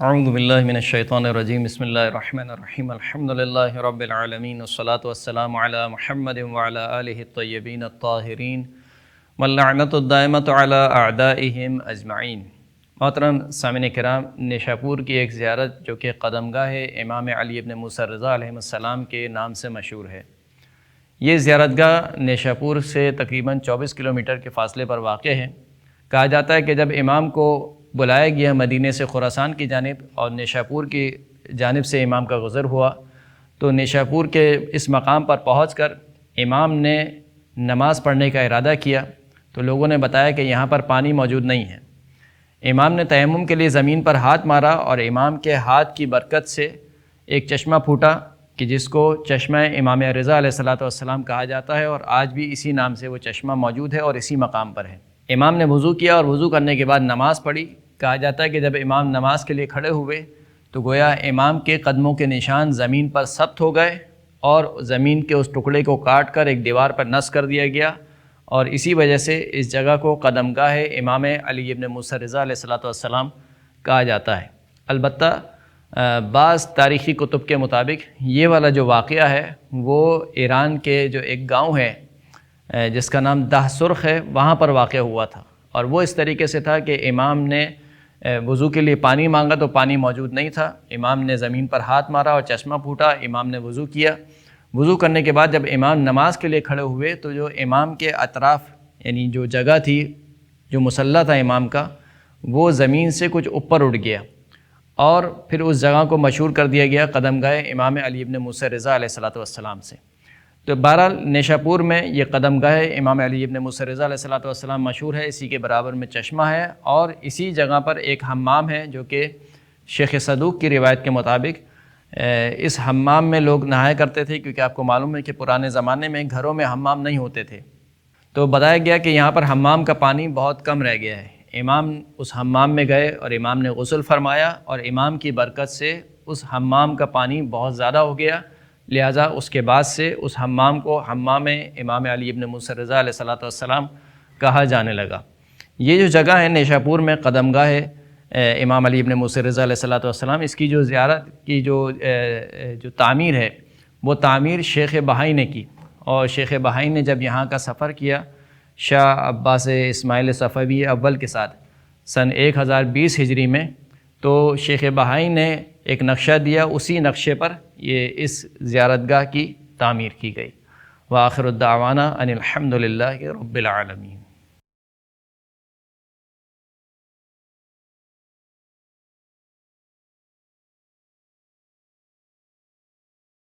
اعوذ باللہ من الشیطان الرجیم بسم اللہ الرحمن الرحیم الحمد للہ رب العالمین والصلاة والسلام علی محمد وعلی آلہ الطیبین الطاہرین واللعنۃ الدائمۃ علی اعدائہم اجمعین۔ محترم سامعین کرام، نیشاپور کی ایک زیارت جو کہ قدمگاہ امام علی ابن موسیٰ رضا علیہ السلام کے نام سے مشہور ہے۔ یہ زیارتگاہ نیشاپور سے تقریباً 24 کلومیٹر کے فاصلے پر واقع ہے۔ کہا جاتا ہے کہ جب امام کو بلایا گیا مدینے سے خراسان کی جانب اور نیشاپور کی جانب سے امام کا گزر ہوا، تو نیشاپور کے اس مقام پر پہنچ کر امام نے نماز پڑھنے کا ارادہ کیا تو لوگوں نے بتایا کہ یہاں پر پانی موجود نہیں ہے۔ امام نے تیمم کے لیے زمین پر ہاتھ مارا اور امام کے ہاتھ کی برکت سے ایک چشمہ پھوٹا کہ جس کو چشمہ امام رضا علیہ السلام کہا جاتا ہے، اور آج بھی اسی نام سے وہ چشمہ موجود ہے اور اسی مقام پر ہے۔ امام نے وضو کیا اور وضو کرنے کے بعد نماز پڑھی۔ کہا جاتا ہے کہ جب امام نماز کے لیے کھڑے ہوئے تو گویا امام کے قدموں کے نشان زمین پر ثبت ہو گئے اور زمین کے اس ٹکڑے کو کاٹ کر ایک دیوار پر نصب کر دیا گیا، اور اسی وجہ سے اس جگہ کو قدمگاہ امام علی ابن موسیٰ رضا علیہ السلام کہا جاتا ہے۔ البتہ بعض تاریخی کتب کے مطابق یہ والا جو واقعہ ہے وہ ایران کے جو ایک گاؤں ہے جس کا نام دہ سرخ ہے، وہاں پر واقع ہوا تھا، اور وہ اس طریقے سے تھا کہ امام نے وضو کے لیے پانی مانگا تو پانی موجود نہیں تھا۔ امام نے زمین پر ہاتھ مارا اور چشمہ پھوٹا، امام نے وضو کیا۔ وضو کرنے کے بعد جب امام نماز کے لیے کھڑے ہوئے تو جو امام کے اطراف یعنی جو جگہ تھی، جو مصلی تھا امام کا، وہ زمین سے کچھ اوپر اٹھ گیا، اور پھر اس جگہ کو مشہور کر دیا گیا قدمگاہ امام علی ابن موسیٰ رضا علیہ السلام سے۔ تو بہرحال نیشاپور میں یہ قدمگاہ امام علی ابن موسیٰ رضا علیہ السلام مشہور ہے، اسی کے برابر میں چشمہ ہے، اور اسی جگہ پر ایک حمام ہے جو کہ شیخ صدوق کی روایت کے مطابق اس حمام میں لوگ نہایا کرتے تھے، کیونکہ آپ کو معلوم ہے کہ پرانے زمانے میں گھروں میں حمام نہیں ہوتے تھے۔ تو بتایا گیا کہ یہاں پر حمام کا پانی بہت کم رہ گیا ہے۔ امام اس حمام میں گئے اور امام نے غسل فرمایا، اور امام کی برکت سے اس حمام کا پانی بہت زیادہ ہو گیا، لہٰذا اس کے بعد سے اس حمام کو حمام امام علی ابن موسیٰ رضا علیہ السلام کہا جانے لگا۔ یہ جو جگہ ہے نیشاپور میں قدمگاہ امام علی ابن موسیٰ رضا علیہ السلام، اس کی جو زیارت کی جو تعمیر ہے وہ تعمیر شیخ بہائی نے کی، اور شیخ بہائی نے جب یہاں کا سفر کیا شاہ عباس اسماعیل صفوی اول کے ساتھ سن 1020 ہجری میں، تو شیخ بہائی نے ایک نقشہ دیا، اسی نقشے پر یہ اس زیارتگاہ کی تعمیر کی گئی۔ وآخر الدعوانا ان الحمد للہ رب العالمین۔